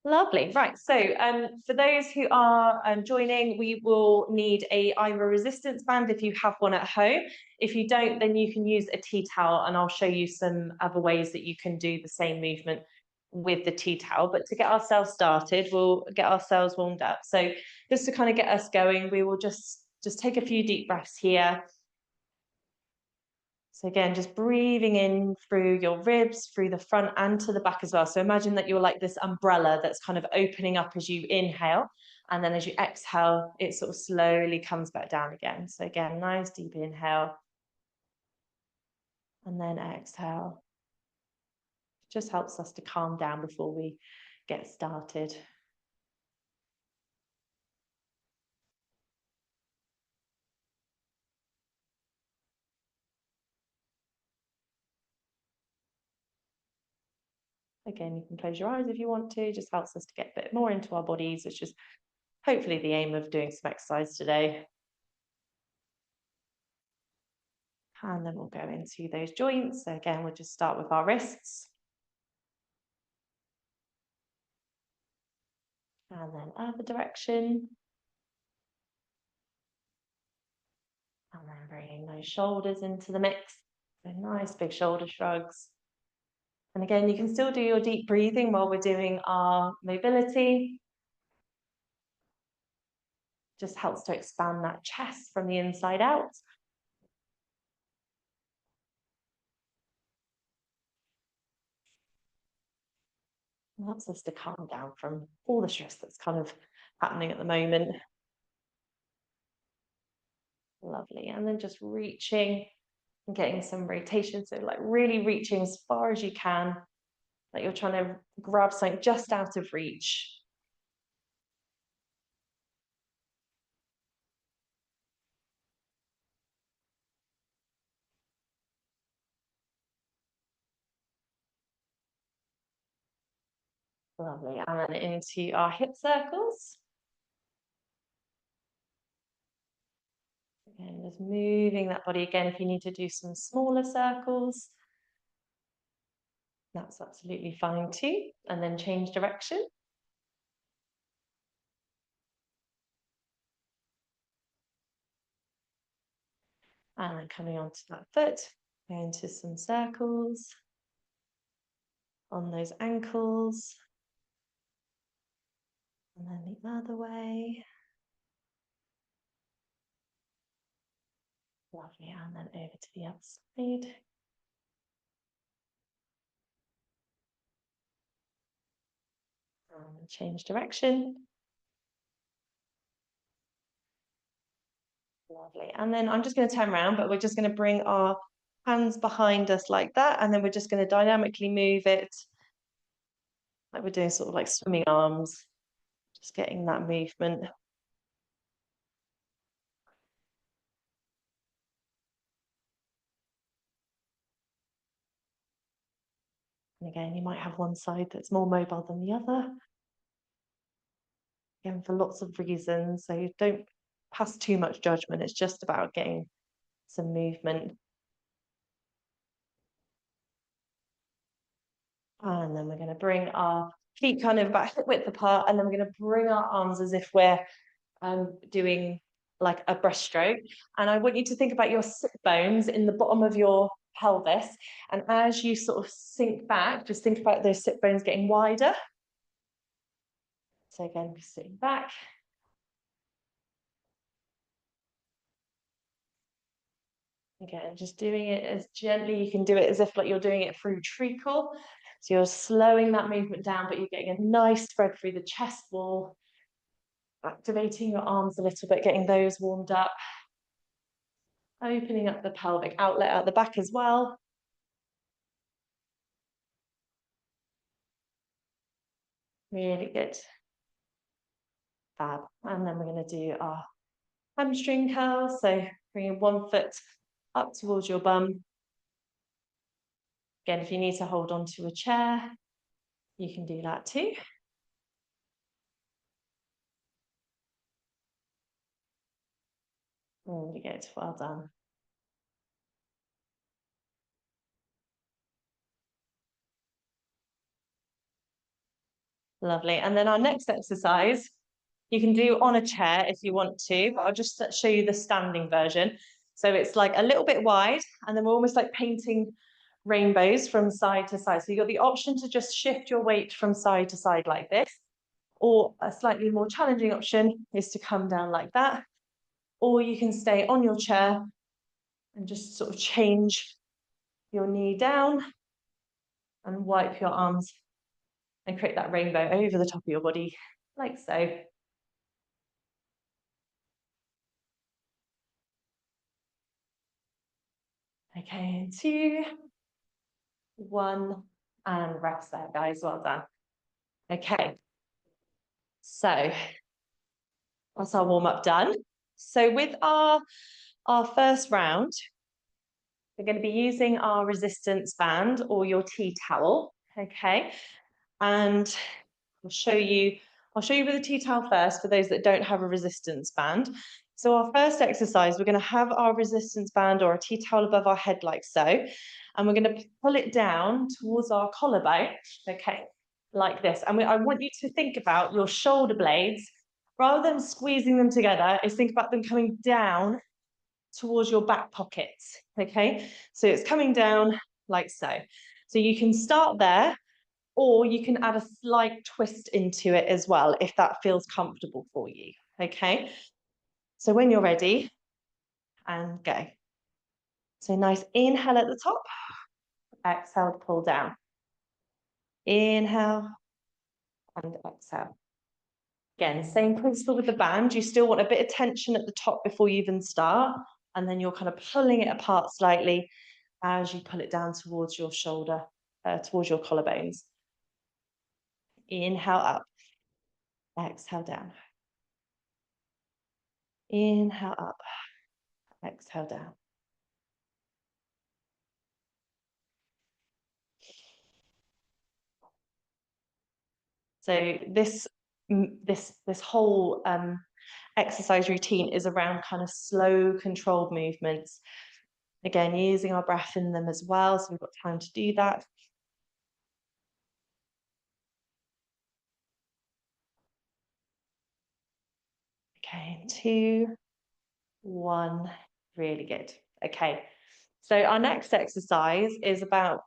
Lovely. Right. So for those who are joining, we will need either a resistance band if you have one at home. If you don't, then you can use a tea towel, and I'll show you some other ways that you can do the same movement with the tea towel. But to get ourselves started, we'll get ourselves warmed up. So just to kind of get us going, we will just take a few deep breaths here. So again, just breathing in through your ribs, through the front and to the back as well. So imagine that you're like this umbrella that's kind of opening up as you inhale. And then as you exhale, it sort of slowly comes back down again. So again, nice deep inhale. And then exhale. Just helps us to calm down before we get started. Again, you can close your eyes if you want to. It just helps us to get a bit more into our bodies, which is hopefully the aim of doing some exercise today. And then we'll go into those joints. So again, we'll just start with our wrists. And then other direction. And then bringing those shoulders into the mix. So nice big shoulder shrugs. And again, you can still do your deep breathing while we're doing our mobility. Just helps to expand that chest from the inside out. Helps us to calm down from all the stress that's kind of happening at the moment. Lovely. And then just reaching and getting some rotation. So like really reaching as far as you can, like you're trying to grab something just out of reach. Lovely. And then into our hip circles. Again, just moving that body again. If you need to do some smaller circles, that's absolutely fine too. And then change direction. And then coming onto that foot, going to some circles on those ankles. And then the other way. Lovely. And then over to the other side. And change direction. Lovely. And then I'm just going to turn around, but we're just going to bring our hands behind us like that. And then we're just going to dynamically move it like we're doing sort of like swimming arms. Just getting that movement. And again, you might have one side that's more mobile than the other. Again, for lots of reasons. So you don't pass too much judgment. It's just about getting some movement. And then we're going to bring our feet kind of about hip width apart. And then we're going to bring our arms as if we're doing like a breaststroke. And I want you to think about your sit bones in the bottom of your pelvis. And as you sort of sink back, just think about those sit bones getting wider. So again, just sitting back. Again, just doing it as gently. You can do it as if like you're doing it through treacle. So you're slowing that movement down, but you're getting a nice spread through the chest wall. Activating your arms a little bit, getting those warmed up. Opening up the pelvic outlet at the back as well. Really good. Fab. And then we're going to do our hamstring curls. So bringing one foot up towards your bum. Again, if you need to hold on to a chair, you can do that too. Really good. Well done. Lovely. And then our next exercise, you can do on a chair if you want to, but I'll just show you the standing version. So it's like a little bit wide, and then we're almost like painting rainbows from side to side. So you've got the option to just shift your weight from side to side like this, or a slightly more challenging option is to come down like that, or you can stay on your chair and just sort of change your knee down and wipe your arms and create that rainbow over the top of your body, like so. Okay, 2, 1, and rest there, guys. Well done. Okay, so that's our warm-up done. So with our first round, we're going to be using our resistance band or your tea towel, okay? And I'll show you with the tea towel first for those that don't have a resistance band. So our first exercise, we're going to have our resistance band or a tea towel above our head like so, and we're going to pull it down towards our collarbone, okay, like this. And I want you to think about your shoulder blades, rather than squeezing them together, is think about them coming down towards your back pockets, okay? So it's coming down like so. So you can start there, or you can add a slight twist into it as well, if that feels comfortable for you, okay? So when you're ready, and go. So nice inhale at the top, exhale to pull down. Inhale and exhale. Again, same principle with the band. You still want a bit of tension at the top before you even start, and then you're kind of pulling it apart slightly as you pull it down towards your shoulder, towards your collarbones. Inhale up, exhale down. Inhale up, exhale down. So this whole exercise routine is around kind of slow, controlled movements. Again, using our breath in them as well, so we've got time to do that. Okay, 2, 1, really good. Okay, so our next exercise is about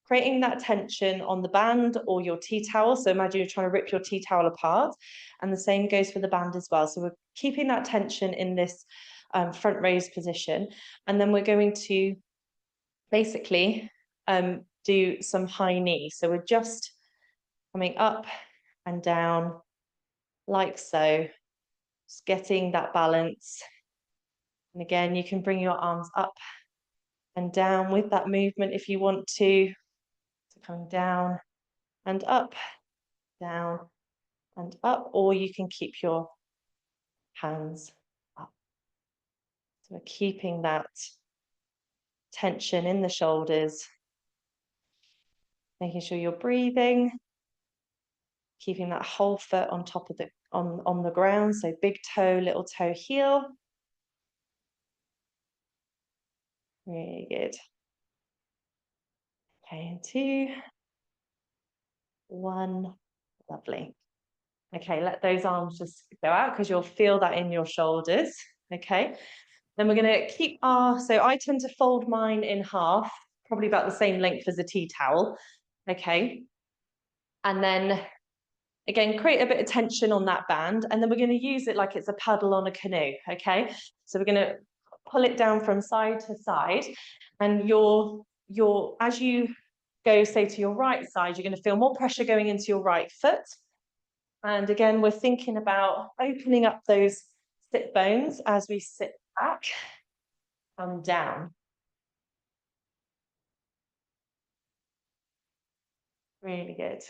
creating that tension on the band or your tea towel. So imagine you're trying to rip your tea towel apart, and the same goes for the band as well. So we're keeping that tension in this front raised position, and then we're going to basically do some high knee. So we're just coming up and down like so, just getting that balance. And again, you can bring your arms up and down with that movement if you want to. So coming down and up, down and up, or you can keep your hands up. So we're keeping that tension in the shoulders, making sure you're breathing, keeping that whole foot on top of the on the ground. So big toe, little toe, heel. Really good. Okay, 2, 1, lovely. Okay, let those arms just go out because you'll feel that in your shoulders. Okay, then we're going to keep so I tend to fold mine in half, probably about the same length as a tea towel. Okay, and then again, create a bit of tension on that band, and then we're going to use it like it's a paddle on a canoe. Okay, so we're going to pull it down from side to side, and as you go, say, to your right side, you're going to feel more pressure going into your right foot. And again, we're thinking about opening up those sit bones as we sit back and down. Really good.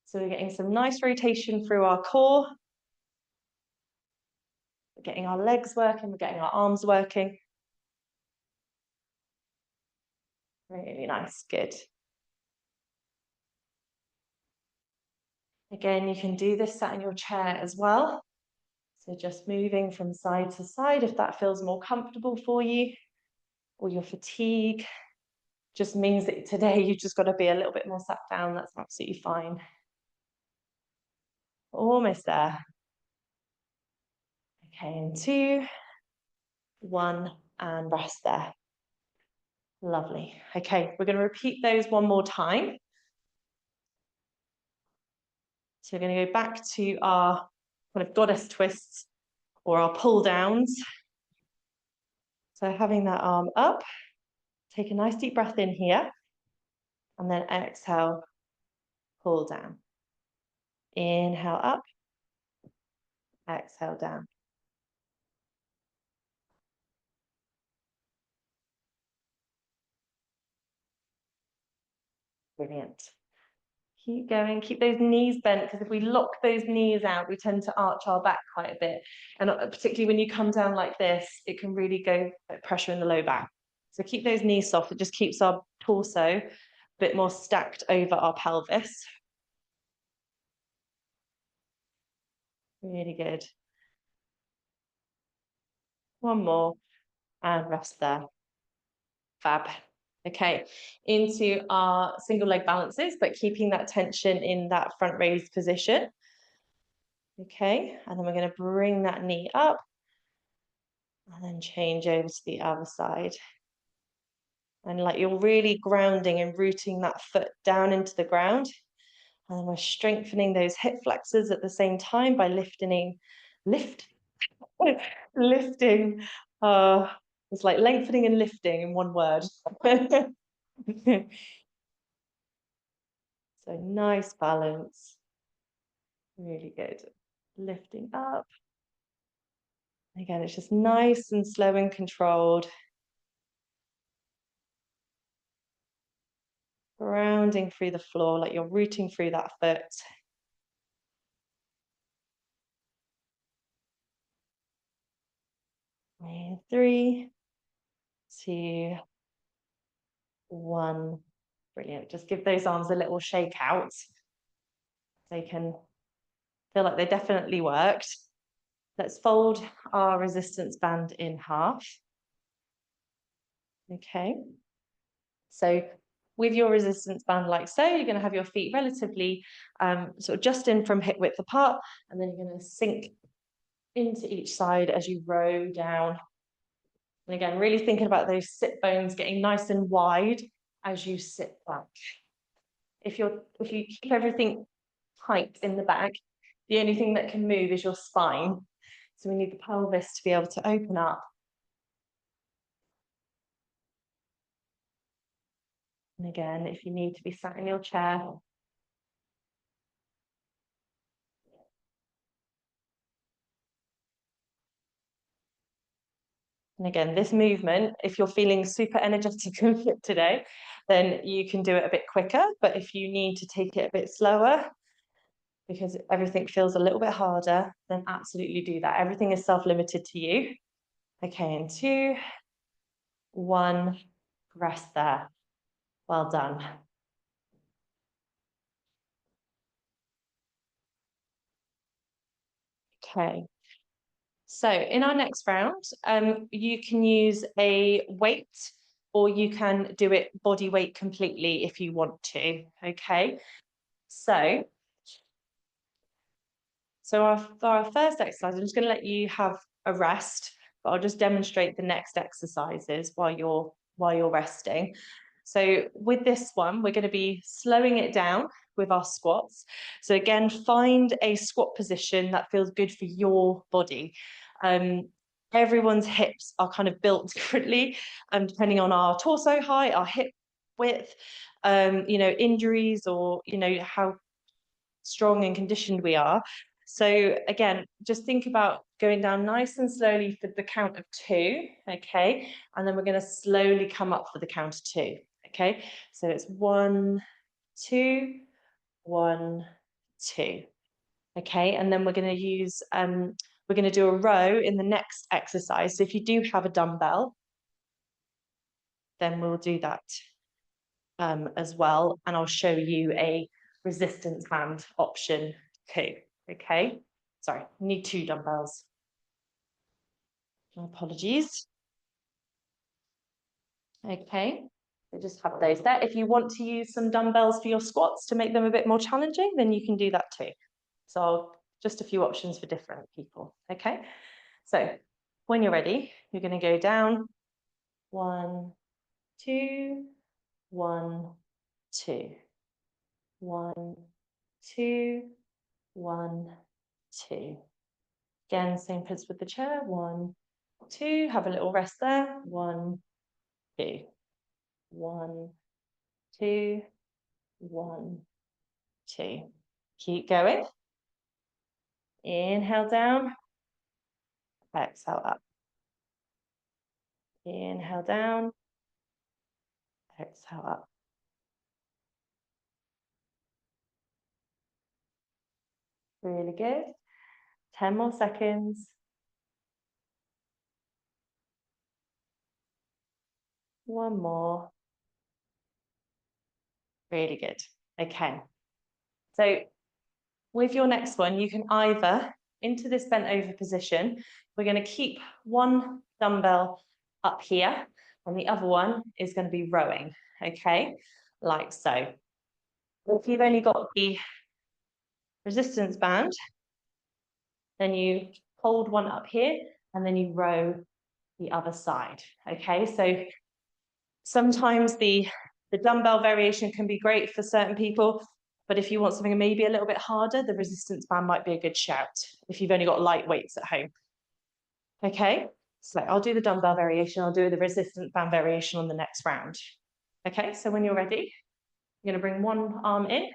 So we're getting some nice rotation through our core. We're getting our legs working, we're getting our arms working. Really nice, good. Again, you can do this sat in your chair as well. So just moving from side to side if that feels more comfortable for you, or your fatigue. just means that today you've just got to be a little bit more sat down. That's absolutely fine. Almost there. Okay, and 2, 1, and rest there. Lovely. Okay, we're going to repeat those one more time. So we're going to go back to our kind of goddess twists or our pull downs. So having that arm up, take a nice deep breath in here, and then exhale, pull down. Inhale up, exhale down. Brilliant. Keep going, keep those knees bent, because if we lock those knees out, we tend to arch our back quite a bit. And particularly when you come down like this, it can really go pressure in the low back. So keep those knees soft. It just keeps our torso a bit more stacked over our pelvis. Really good. One more, and rest there. Fab. Okay, into our single leg balances, but keeping that tension in that front raised position. Okay, and then we're going to bring that knee up and then change over to the other side. And like you're really grounding and rooting that foot down into the ground. And then we're strengthening those hip flexors at the same time by lifting. It's like lengthening and lifting in one word. So nice balance. Really good. Lifting up. Again, it's just nice and slow and controlled. Grounding through the floor, like you're rooting through that foot. And 3, 2, 1. Brilliant. Just give those arms a little shake out. They can feel like they definitely worked. Let's fold our resistance band in half. Okay. So with your resistance band like so, you're going to have your feet relatively sort of just in from hip width apart, and then you're going to sink into each side as you row down. And again, really thinking about those sit bones getting nice and wide as you sit back. If you keep everything tight in the back, the only thing that can move is your spine. So we need the pelvis to be able to open up. And again, if you need to be sat in your chair. And again, this movement, if you're feeling super energetic and fit today, then you can do it a bit quicker. But if you need to take it a bit slower, because everything feels a little bit harder, then absolutely do that. Everything is self-limited to you. Okay, and 2, 1, rest there. Well done. Okay. So in our next round, you can use a weight, or you can do it body weight completely if you want to. Okay. So for our first exercise, I'm just going to let you have a rest, but I'll just demonstrate the next exercises while you're resting. So with this one, we're going to be slowing it down with our squats. So again, find a squat position that feels good for your body. Everyone's hips are kind of built differently, depending on our torso height, our hip width, injuries, or how strong and conditioned we are. So again, just think about going down nice and slowly for the count of 2, okay? And then we're going to slowly come up for the count of 2, okay? So it's 1, 2, 1, 2, okay? And then we're going to use, we're going to do a row in the next exercise. So if you do have a dumbbell, then we'll do that as well. And I'll show you a resistance band option too. Okay, sorry, need 2 dumbbells. My apologies. Okay, So just have those there. If you want to use some dumbbells for your squats to make them a bit more challenging, then you can do that too. So just a few options for different people, okay? So when you're ready, you're going to go down 1, 2, 1, 2, 1, 2, 1, 2. Again, same principle with the chair. 1, 2. Have a little rest there. 1, 2, 1, 2, 1, 2. Keep going. Inhale down. Exhale up. Inhale down. Exhale up. Really good. 10 more seconds. 1 more. Really good. Okay. So with your next one, you can either into this bent over position, we're going to keep one dumbbell up here and the other one is going to be rowing, okay? Like so. If you've only got the resistance band, then you hold one up here and then you row the other side, okay? So sometimes the dumbbell variation can be great for certain people, but if you want something maybe a little bit harder, the resistance band might be a good shout if you've only got light weights at home. Okay, so I'll do the dumbbell variation, I'll do the resistance band variation on the next round. Okay, so when you're ready, you're going to bring one arm in,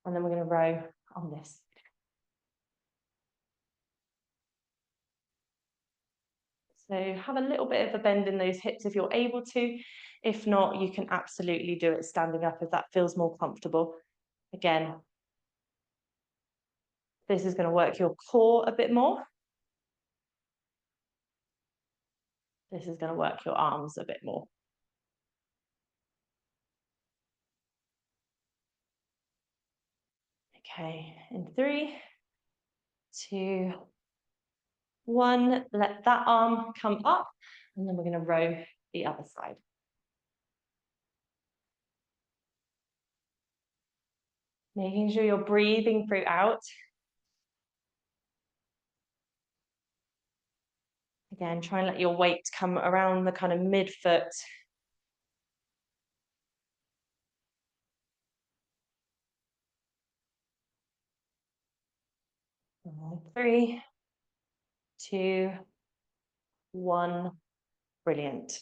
and then we're going to row on this. So have a little bit of a bend in those hips if you're able to. If not, you can absolutely do it standing up if that feels more comfortable. Again, this is going to work your core a bit more. This is going to work your arms a bit more. Okay, in 3, 2, 1, let that arm come up, and then we're going to row the other side. Making sure you're breathing throughout. Again, try and let your weight come around the kind of midfoot. Three, 2, 1. Brilliant.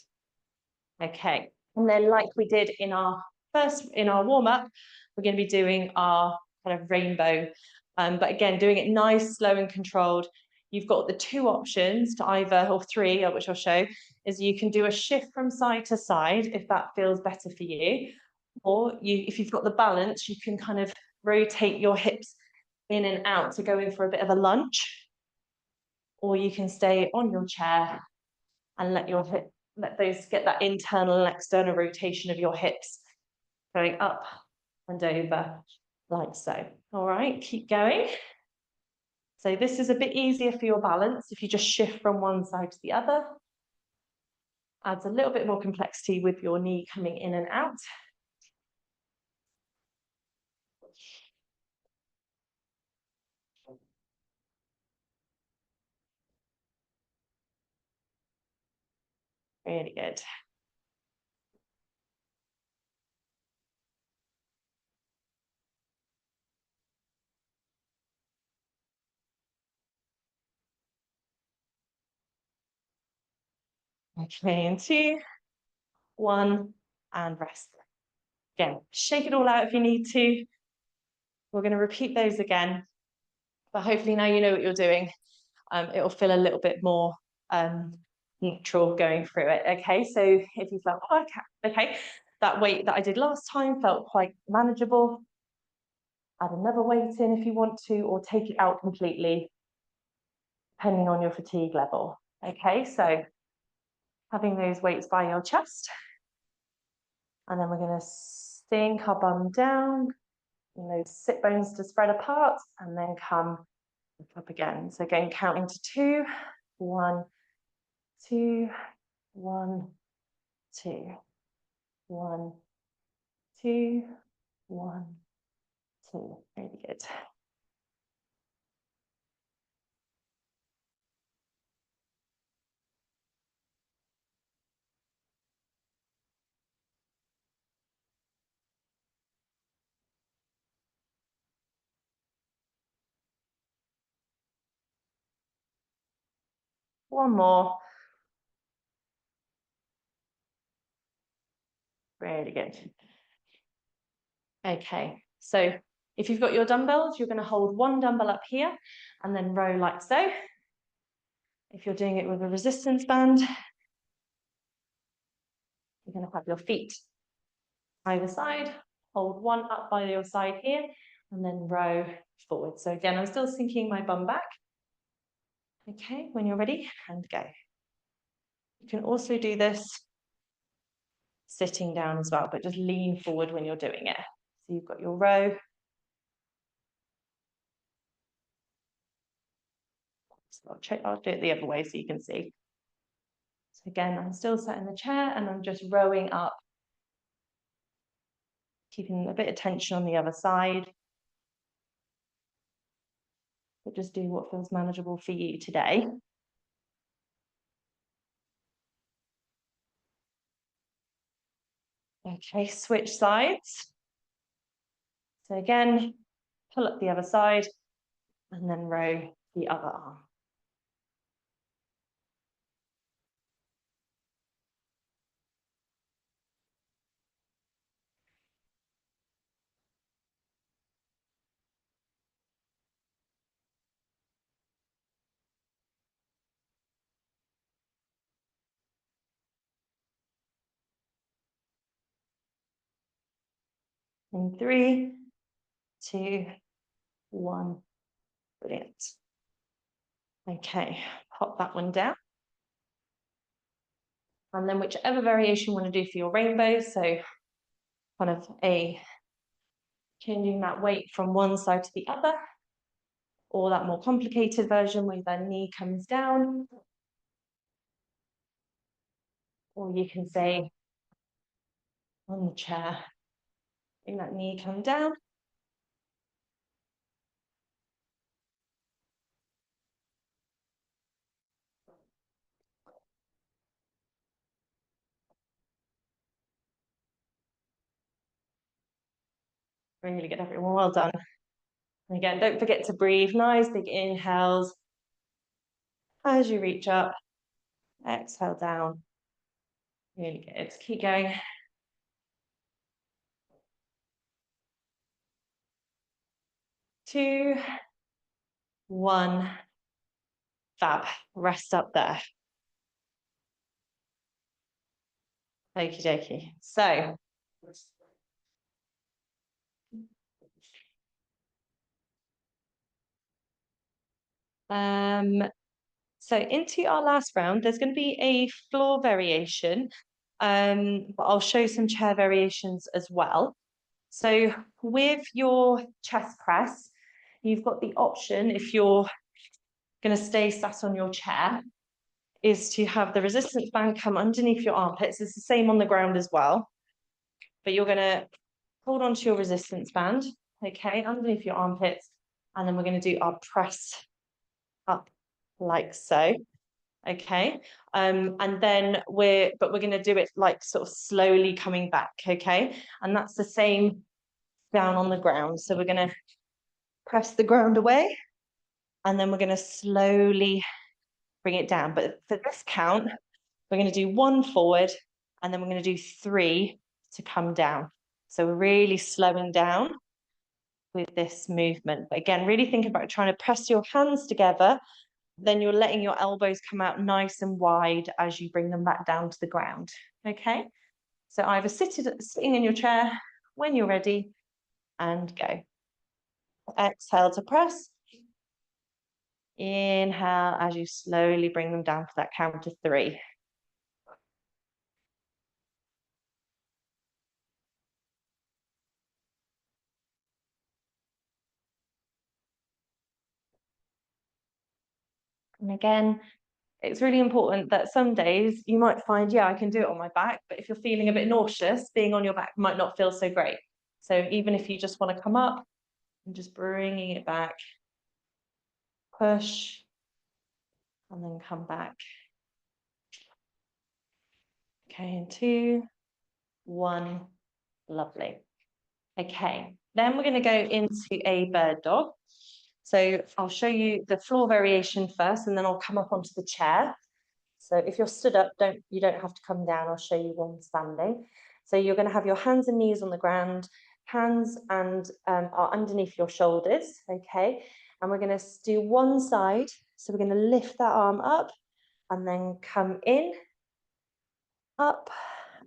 Okay, and then like we did in our warm-up, we're going to be doing our kind of rainbow, but again, doing it nice, slow and controlled. You've got the 2 options to either, or 3, which I'll show, is you can do a shift from side to side if that feels better for you, or if you've got the balance, you can kind of rotate your hips in and out to go in for a bit of a lunge, or you can stay on your chair and let those get that internal and external rotation of your hips going up and over like so. All right, keep going. So this is a bit easier for your balance if you just shift from one side to the other. Adds a little bit more complexity with your knee coming in and out. Really good. Okay, in 2, 1, and rest. Again, shake it all out if you need to. We're going to repeat those again, but hopefully now you know what you're doing. It'll feel a little bit more neutral going through it. Okay, so if you felt, oh, okay, that weight that I did last time felt quite manageable, add another weight in if you want to, or take it out completely, depending on your fatigue level. Okay, so having those weights by your chest, and then we're going to sink our bum down, and those sit bones to spread apart, and then come up again. So again, counting to 2, 1, 2, 1, 2. 1, 2, 1, 2. Really good. One more. Really good. Okay, so if you've got your dumbbells, you're going to hold one dumbbell up here and then row like so. If you're doing it with a resistance band, you're going to have your feet either side, hold one up by your side here, and then row forward. So again, I'm still sinking my bum back. Okay, when you're ready, and go. You can also do this sitting down as well, but just lean forward when you're doing it. So you've got your row. So I'll do it the other way so you can see. So again, I'm still sat in the chair and I'm just rowing up, keeping a bit of tension on the other side. But just do what feels manageable for you today. Okay, switch sides. So again, pull up the other side and then row the other arm. In 3, 2, 1. Brilliant. Okay, pop that one down. And then whichever variation you want to do for your rainbow, so kind of changing that weight from one side to the other, or that more complicated version where the knee comes down, or you can say on the chair, bring that knee come down. Really good, everyone, well done. And again, don't forget to breathe, nice big inhales. As you reach up, exhale down. Really good, keep going. 2, 1, fab, rest up there. Okie dokie. So into our last round, there's going to be a floor variation, but I'll show some chair variations as well. So with your chest press, you've got the option, if you're going to stay sat on your chair, is to have the resistance band come underneath your armpits. It's the same on the ground as well, but you're going to hold on to your resistance band, okay, underneath your armpits, and then we're going to do our press up like so. Okay, and then we're going to do it like sort of slowly coming back, okay, and that's the same down on the ground. So we're going to press the ground away and then we're going to slowly bring it down, but for this count we're going to do 1 forward and then we're going to do 3 to come down. So we're really slowing down with this movement, but again, really think about trying to press your hands together. Then you're letting your elbows come out nice and wide as you bring them back down to the ground. Okay, so either sitting in your chair when you're ready and go. Exhale to press. Inhale as you slowly bring them down for that count of 3. And again, it's really important that some days you might find, yeah, I can do it on my back, but if you're feeling a bit nauseous, being on your back might not feel so great. So even if you just want to come up and just bringing it back, push, and then come back. Okay, and 2, 1, lovely. Okay, then we're going to go into a bird dog. So I'll show you the floor variation first, and then I'll come up onto the chair. So if you're stood up, you don't have to come down. I'll show you one standing. So you're going to have your hands and knees on the ground, hands and are underneath your shoulders, okay? And we're going to do one side. So we're going to lift that arm up and then come in, up,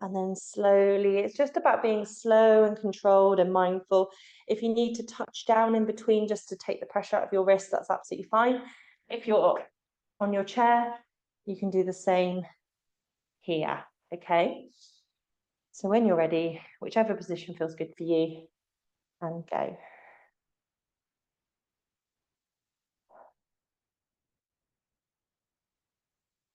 and then slowly. It's just about being slow and controlled and mindful. If you need to touch down in between just to take the pressure out of your wrist, that's absolutely fine. If you're on your chair, you can do the same here, okay? So when you're ready, whichever position feels good for you, and go.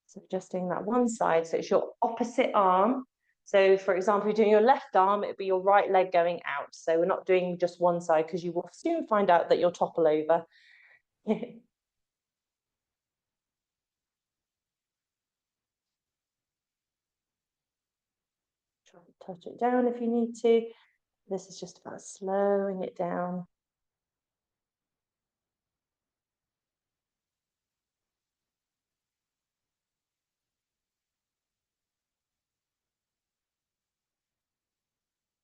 So just doing that one side, so it's your opposite arm. So for example, you're doing your left arm, it'd be your right leg going out. So we're not doing just one side because you will soon find out that you'll topple over. Try to touch it down if you need to. This is just about slowing it down.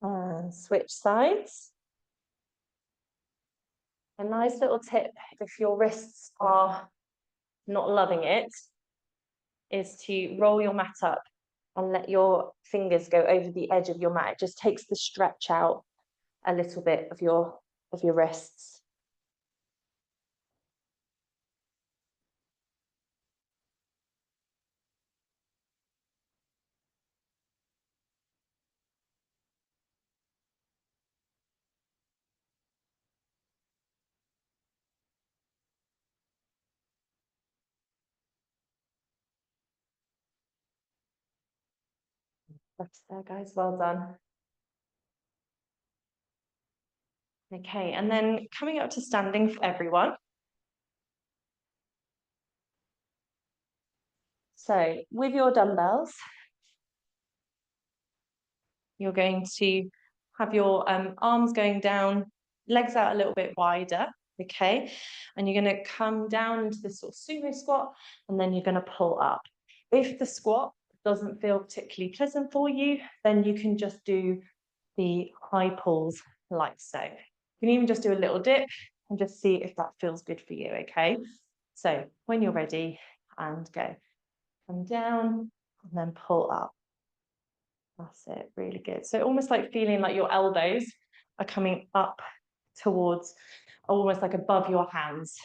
And switch sides. A nice little tip, if your wrists are not loving it, is to roll your mat up and let your fingers go over the edge of your mat. It just takes the stretch out a little bit of your wrists. That's there, guys. Well done. Okay, and then coming up to standing for everyone. So with your dumbbells, you're going to have your arms going down, legs out a little bit wider, okay? And you're going to come down into this sort of sumo squat, and then you're going to pull up. If the squat doesn't feel particularly pleasant for you, then you can just do the high pulls like so. You can even just do a little dip and just see if that feels good for you, okay? So when you're ready, and go. Come down and then pull up. That's it, really good. So almost like feeling like your elbows are coming up towards, almost like above your hands.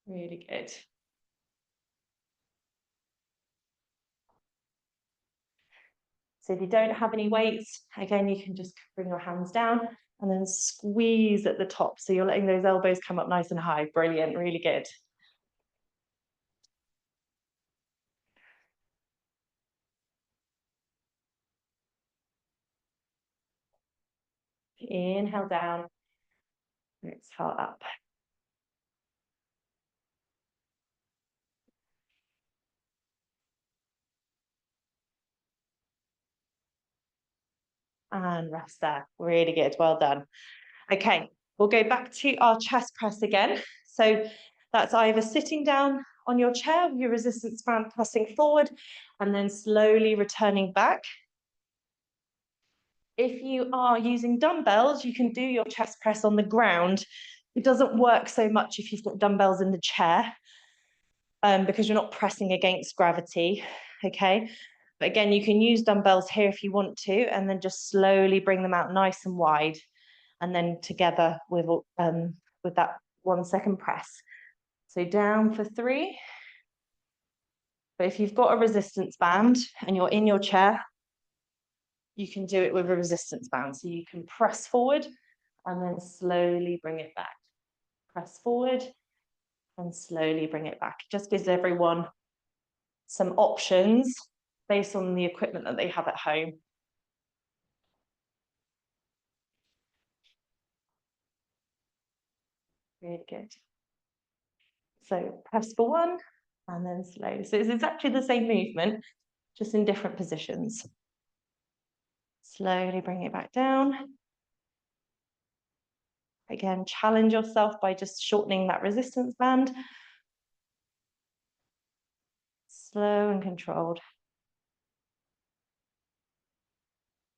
Really good. So if you don't have any weights, again, you can just bring your hands down and then squeeze at the top. So you're letting those elbows come up nice and high. Brilliant, really good. Inhale down, exhale up. And rest there. Really good, well done. Okay, we'll go back to our chest press again. So that's either sitting down on your chair with your resistance band pressing forward and then slowly returning back. If you are using dumbbells, you can do your chest press on the ground. It doesn't work so much if you've got dumbbells in the chair because you're not pressing against gravity, okay? But again, you can use dumbbells here if you want to, and then just slowly bring them out nice and wide, and then together with that 1 second press. So down for 3. But if you've got a resistance band and you're in your chair, you can do it with a resistance band. So you can press forward and then slowly bring it back. Press forward and slowly bring it back. It just gives everyone some options based on the equipment that they have at home. Really good. So press for one and then slowly. So it's exactly the same movement, just in different positions. Slowly bring it back down. Again, challenge yourself by just shortening that resistance band. Slow and controlled.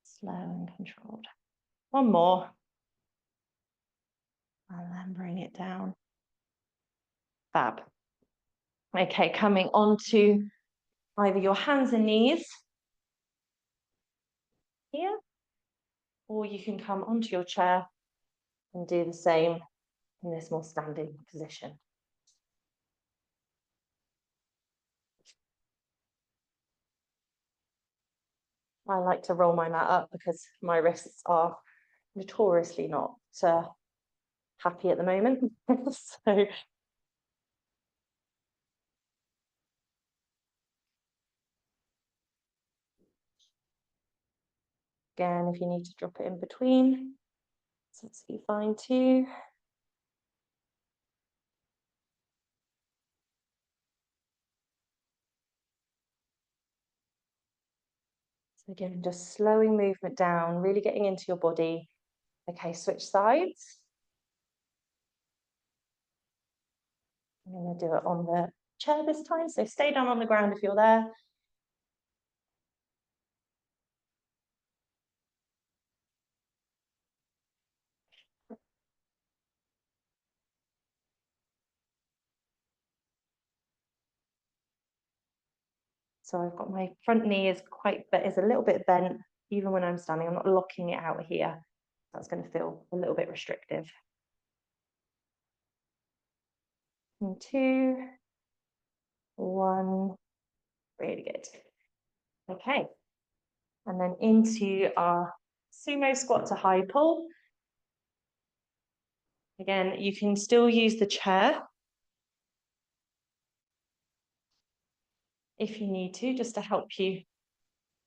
Slow and controlled. One more. And then bring it down. Fab. Okay, coming on to either your hands and knees here, or you can come onto your chair and do the same in this more standing position. I like to roll my mat up because my wrists are notoriously not happy at the moment. So again, if you need to drop it in between, it's absolutely fine too. So again, just slowing movement down, really getting into your body. Okay, switch sides. I'm going to do it on the chair this time, so stay down on the ground if you're there. So I've got my front knee is a little bit bent, even when I'm standing. I'm not locking it out here. That's going to feel a little bit restrictive. And 2, 1, really good. Okay, and then into our sumo squat to high pull. Again, you can still use the chair if you need to, just to help you.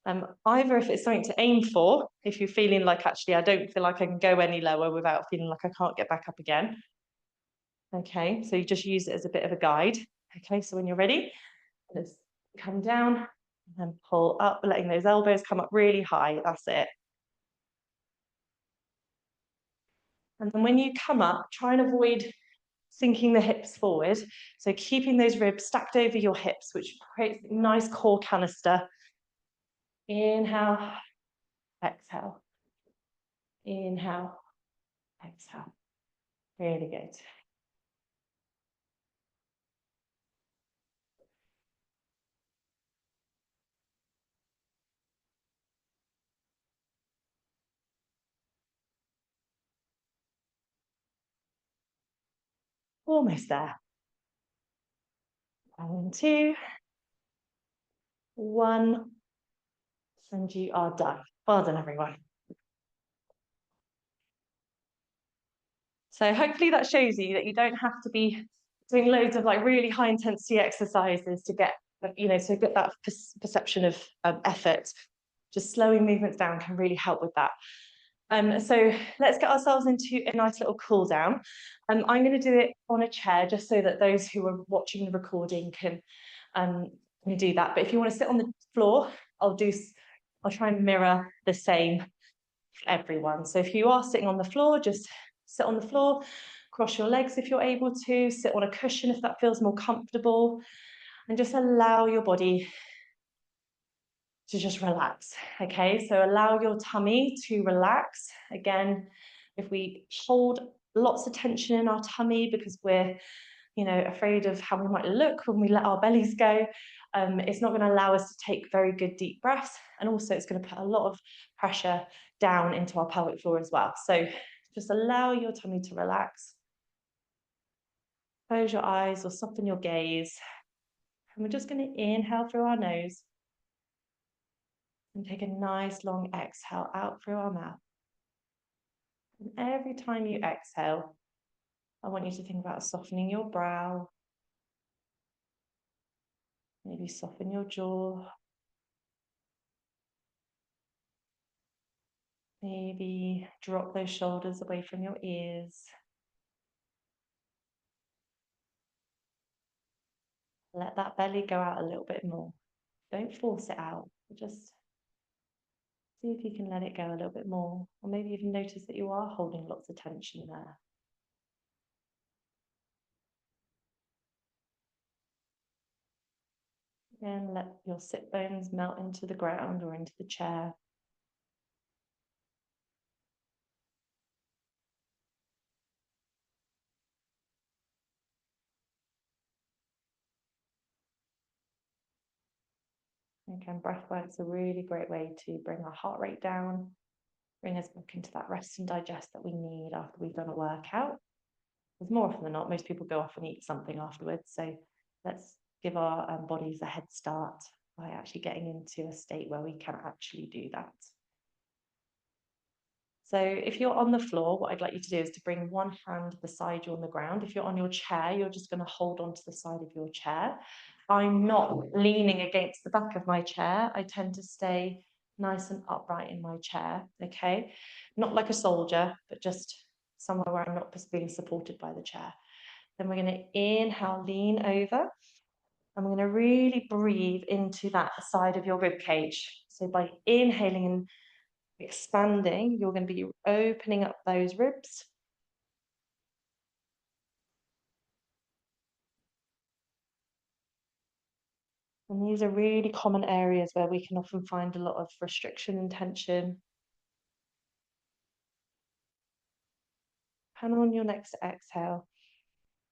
Either if it's something to aim for, if you're feeling like, actually, I don't feel like I can go any lower without feeling like I can't get back up again. Okay, so you just use it as a bit of a guide. Okay, so when you're ready, let's come down and pull up, letting those elbows come up really high. That's it. And then when you come up, try and avoid sinking the hips forward. So keeping those ribs stacked over your hips, which creates a nice core canister. Inhale, exhale. Inhale, exhale. Really good. Almost there. And 2, 1, and you are done. Well done, everyone. So hopefully that shows you that you don't have to be doing loads of like really high intensity exercises to get, to get that perception of effort. Just slowing movements down can really help with that. So let's get ourselves into a nice little cool down. I'm going to do it on a chair just so that those who are watching the recording can do that. But if you want to sit on the floor, I'll try and mirror the same for everyone. So if you are sitting on the floor, just sit on the floor, cross your legs if you're able to, sit on a cushion if that feels more comfortable, and just allow your body to just relax. Okay, so allow your tummy to relax. Again, if we hold lots of tension in our tummy because we're afraid of how we might look when we let our bellies go, it's not going to allow us to take very good deep breaths, and also it's going to put a lot of pressure down into our pelvic floor as well. So just allow your tummy to relax. Close your eyes or soften your gaze, and we're just going to inhale through our nose and take a nice long exhale out through our mouth. And every time you exhale, I want you to think about softening your brow, Maybe soften your jaw. Maybe drop those shoulders away from your ears. Let that belly go out a little bit more. Don't force it out. Just see if you can let it go a little bit more. Or maybe even notice that you are holding lots of tension there. And let your sit bones melt into the ground or into the chair. Again, breath work's a really great way to bring our heart rate down, bring us back into that rest and digest that we need after we've done a workout. Because more often than not, most people go off and eat something afterwards. So let's give our bodies a head start by actually getting into a state where we can actually do that. So if you're on the floor, what I'd like you to do is to bring one hand beside you on the ground. If you're on your chair, you're just going to hold onto the side of your chair. I'm not leaning against the back of my chair. I tend to stay nice and upright in my chair, okay? Not like a soldier, but just somewhere where I'm not being supported by the chair. Then we're going to inhale, lean over. And we're going to really breathe into that side of your rib cage. So by inhaling and expanding, you're going to be opening up those ribs. And these are really common areas where we can often find a lot of restriction and tension. And on your next exhale,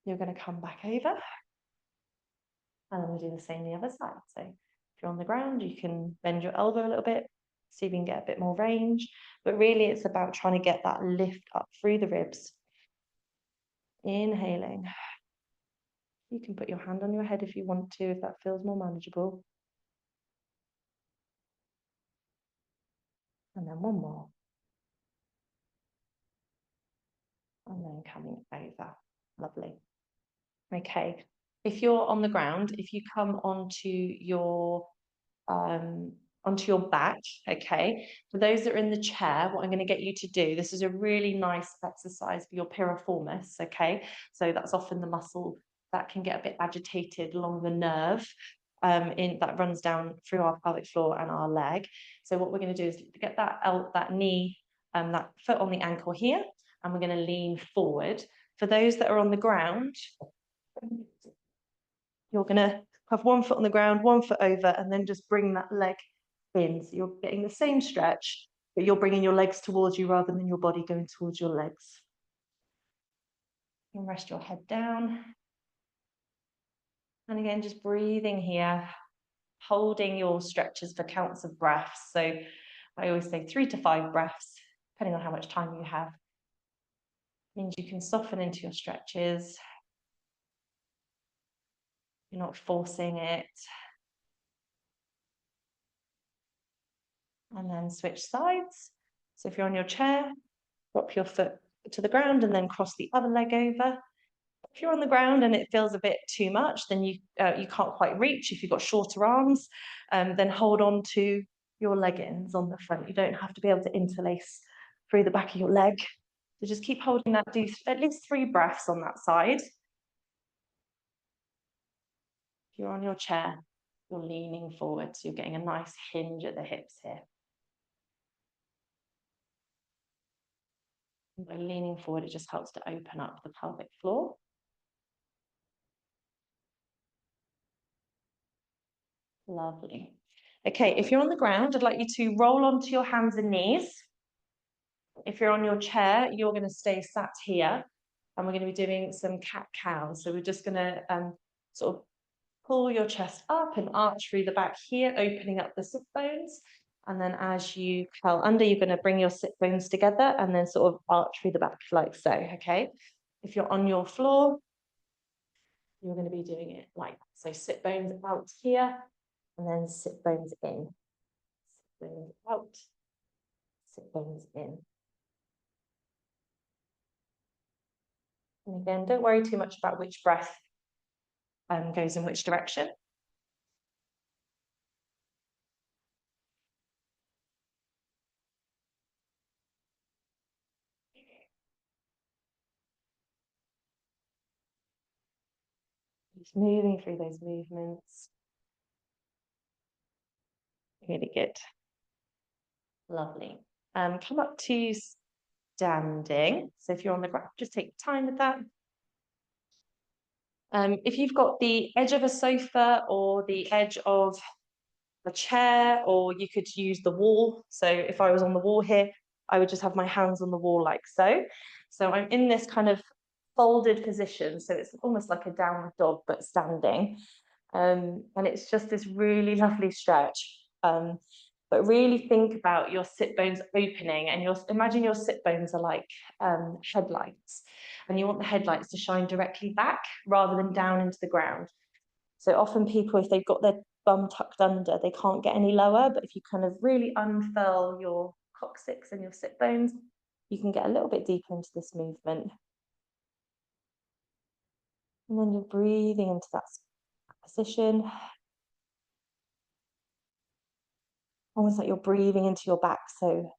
you're going to come back over. And then we'll do the same the other side. So if you're on the ground, you can bend your elbow a little bit, see if you can get a bit more range. But really, it's about trying to get that lift up through the ribs. Inhaling. You can put your hand on your head if you want to, if that feels more manageable. And then one more. And then coming over. Lovely. Okay. If you're on the ground, if you come onto your back, okay. For those that are in the chair, what I'm going to get you to do, this is a really nice exercise for your piriformis, okay. So that's often the muscle that can get a bit agitated along the nerve that runs down through our pelvic floor and our leg. So what we're going to do is get that knee, that foot on the ankle here, and we're going to lean forward. For those that are on the ground, you're going to have one foot on the ground, one foot over, and then just bring that leg in. So you're getting the same stretch, but you're bringing your legs towards you rather than your body going towards your legs. You can rest your head down. And again, just breathing here, holding your stretches for counts of breaths. So I always say 3 to 5 breaths, depending on how much time you have. It means you can soften into your stretches. You're not forcing it. And then switch sides. So if you're on your chair, drop your foot to the ground and then cross the other leg over. If you're on the ground and it feels a bit too much, then you can't quite reach. If you've got shorter arms, then hold on to your leggings on the front. You don't have to be able to interlace through the back of your leg. So just keep holding that. Do at least 3 breaths on that side. If you're on your chair, you're leaning forward, so you're getting a nice hinge at the hips here. And by leaning forward, it just helps to open up the pelvic floor. Lovely. Okay, if you're on the ground, I'd like you to roll onto your hands and knees. If you're on your chair, you're going to stay sat here, and we're going to be doing some cat-cows. So we're just going to sort of pull your chest up and arch through the back here, opening up the sit bones. And then as you curl under, you're going to bring your sit bones together and then sort of arch through the back like so, okay? If you're on your floor, you're going to be doing it like that. So sit bones out here, and then sit bones in. Sit bones out, sit bones in. And again, don't worry too much about which breath goes in which direction. Just moving through those movements. Really good. Lovely. Come up to standing. So if you're on the ground, just take time with that. If you've got the edge of a sofa or the edge of a chair, or you could use the wall. So if I was on the wall here, I would just have my hands on the wall like so. So I'm in this kind of folded position. So it's almost like a downward dog, but standing. And it's just this really lovely stretch. But really think about your sit bones opening, and imagine your sit bones are like headlights, and you want the headlights to shine directly back rather than down into the ground. So often people, if they've got their bum tucked under, they can't get any lower, but if you kind of really unfurl your coccyx and your sit bones, you can get a little bit deeper into this movement. And then you're breathing into that position. Almost like you're breathing into your back. So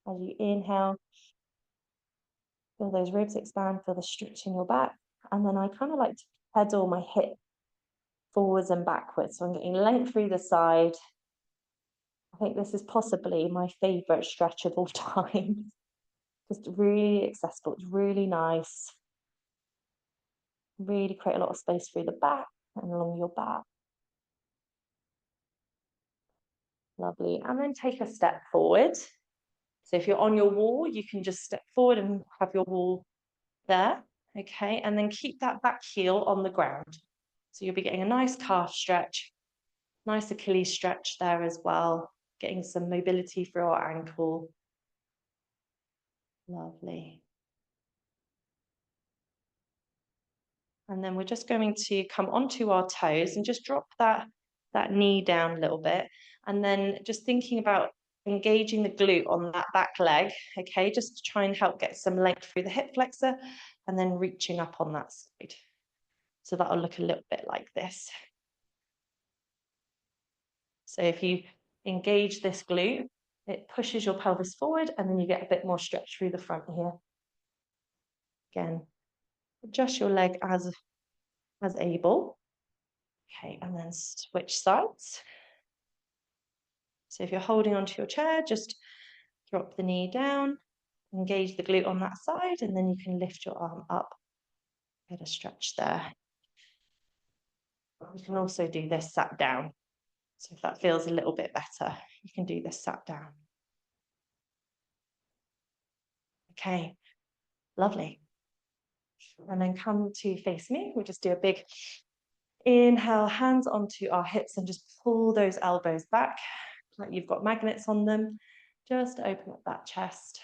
as you inhale, feel those ribs expand, feel the stretch in your back. And then I kind of like to pedal my hip forwards and backwards. So I'm getting length through the side. I think this is possibly my favorite stretch of all time. Just really accessible. It's really nice. Really create a lot of space through the back and along your back. Lovely. And then take a step forward. So if you're on your wall, you can just step forward and have your wall there. Okay. And then keep that back heel on the ground. So you'll be getting a nice calf stretch, nice Achilles stretch there as well, getting some mobility through our ankle. Lovely. And then we're just going to come onto our toes and just drop that knee down a little bit. And then just thinking about engaging the glute on that back leg, okay, just to try and help get some length through the hip flexor, and then reaching up on that side. So that'll look a little bit like this. So if you engage this glute, it pushes your pelvis forward, and then you get a bit more stretch through the front here. Again, adjust your leg as able. Okay, and then switch sides. So if you're holding onto your chair, just drop the knee down, engage the glute on that side, and then you can lift your arm up. Get a stretch there. You can also do this sat down. So if that feels a little bit better, you can do this sat down. Okay, lovely. And then come to face me. We'll just do a big inhale, hands onto our hips, and just pull those elbows back like you've got magnets on them. Just open up that chest.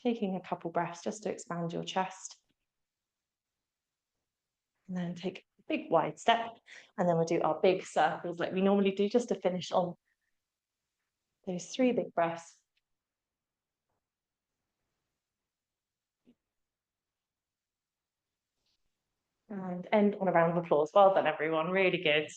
Taking a couple breaths just to expand your chest. And then take a big wide step. And then we'll do our big circles like we normally do, just to finish on those 3 big breaths. And end on a round of applause. Well done, everyone. Really good.